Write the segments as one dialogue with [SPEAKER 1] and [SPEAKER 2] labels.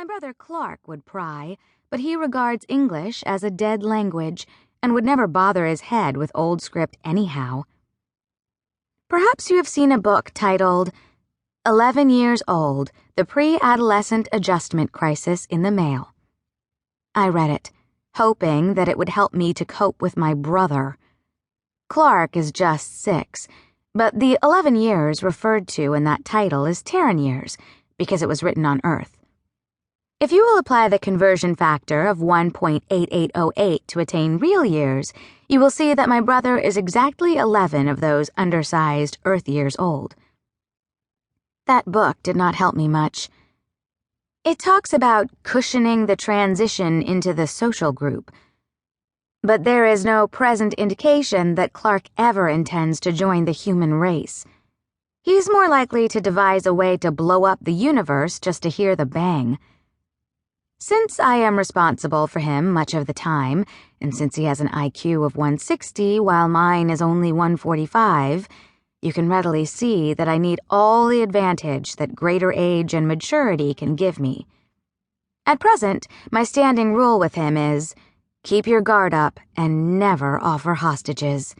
[SPEAKER 1] My brother Clark would pry, but he regards English as a dead language and would never bother his head with old script anyhow. Perhaps you have seen a book titled 11 Years Old, The Pre-Adolescent Adjustment Crisis in the Male. I read it, hoping that it would help me to cope with my brother. Clark is just 6, but the 11 years referred to in that title is Terran years, because it was written on Earth. If you will apply the conversion factor of 1.8808 to attain real years, you will see that my brother is exactly 11 of those undersized Earth years old. That book did not help me much. It talks about cushioning the transition into the social group, but there is no present indication that Clark ever intends to join the human race. He's more likely to devise a way to blow up the universe just to hear the bang. Since I am responsible for him much of the time, and since he has an IQ of 160 while mine is only 145, you can readily see that I need all the advantage that greater age and maturity can give me. At present, my standing rule with him is, keep your guard up and never offer hostages.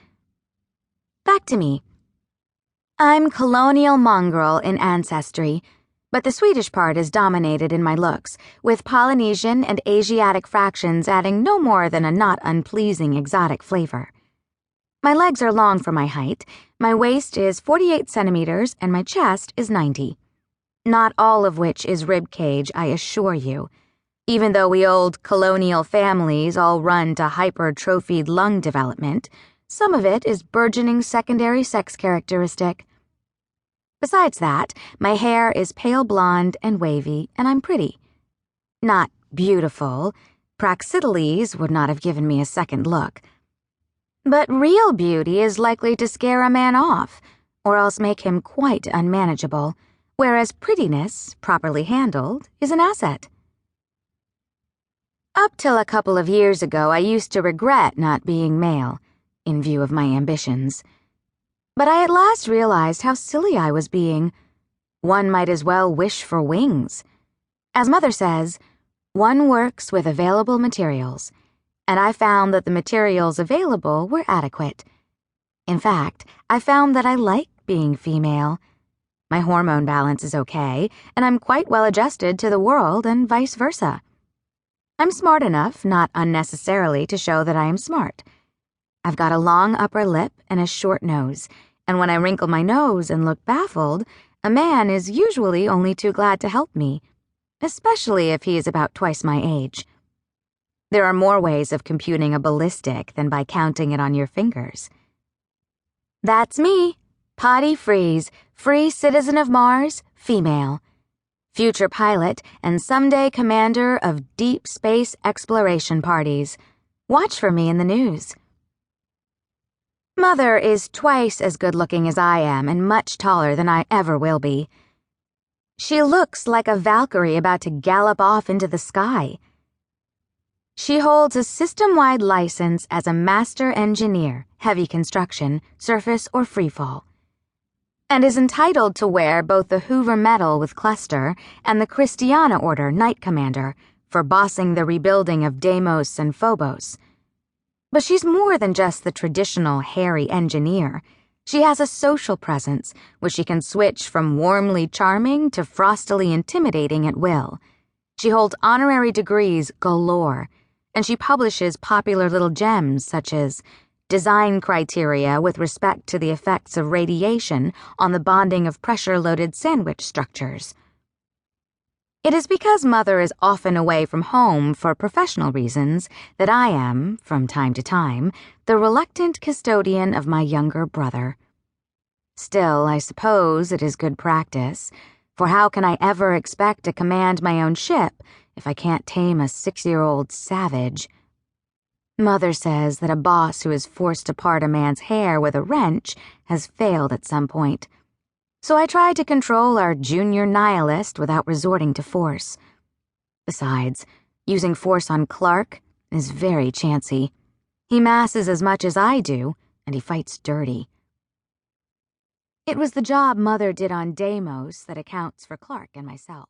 [SPEAKER 1] Back to me. I'm colonial mongrel in ancestry, but the Swedish part is dominated in my looks, with Polynesian and Asiatic fractions adding no more than a not unpleasing exotic flavor. My legs are long for my height, my waist is 48 centimeters, and my chest is 90. Not all of which is rib cage, I assure you. Even though we old colonial families all run to hypertrophied lung development, some of it is burgeoning secondary sex characteristic. Besides that, my hair is pale blonde and wavy, and I'm pretty. Not beautiful. Praxiteles would not have given me a second look. But real beauty is likely to scare a man off, or else make him quite unmanageable, whereas prettiness, properly handled, is an asset. Up till a couple of years ago, I used to regret not being male, in view of my ambitions. But I at last realized how silly I was being. One might as well wish for wings. As Mother says, one works with available materials, and I found that the materials available were adequate. In fact, I found that I like being female. My hormone balance is okay, and I'm quite well adjusted to the world and vice versa. I'm smart enough, not unnecessarily, to show that I am smart. I've got a long upper lip and a short nose, and when I wrinkle my nose and look baffled, a man is usually only too glad to help me, especially if he is about twice my age. There are more ways of computing a ballistic than by counting it on your fingers. That's me, Potty Freeze, free citizen of Mars, female. Future pilot and someday commander of deep space exploration parties. Watch for me in the news. Mother is twice as good-looking as I am and much taller than I ever will be. She looks like a Valkyrie about to gallop off into the sky. She holds a system-wide license as a master engineer, heavy construction, surface or freefall, and is entitled to wear both the Hoover Medal with Cluster and the Christiana Order Knight Commander for bossing the rebuilding of Deimos and Phobos. But she's more than just the traditional hairy engineer. She has a social presence, where she can switch from warmly charming to frostily intimidating at will. She holds honorary degrees galore, and she publishes popular little gems such as design criteria with respect to the effects of radiation on the bonding of pressure-loaded sandwich structures. It is because Mother is often away from home for professional reasons that I am, from time to time, the reluctant custodian of my younger brother. Still, I suppose it is good practice, for how can I ever expect to command my own ship if I can't tame a 6-year-old savage? Mother says that a boss who is forced to part a man's hair with a wrench has failed at some point. So I try to control our junior nihilist without resorting to force. Besides, using force on Clark is very chancy. He masses as much as I do, and he fights dirty. It was the job Mother did on Deimos that accounts for Clark and myself.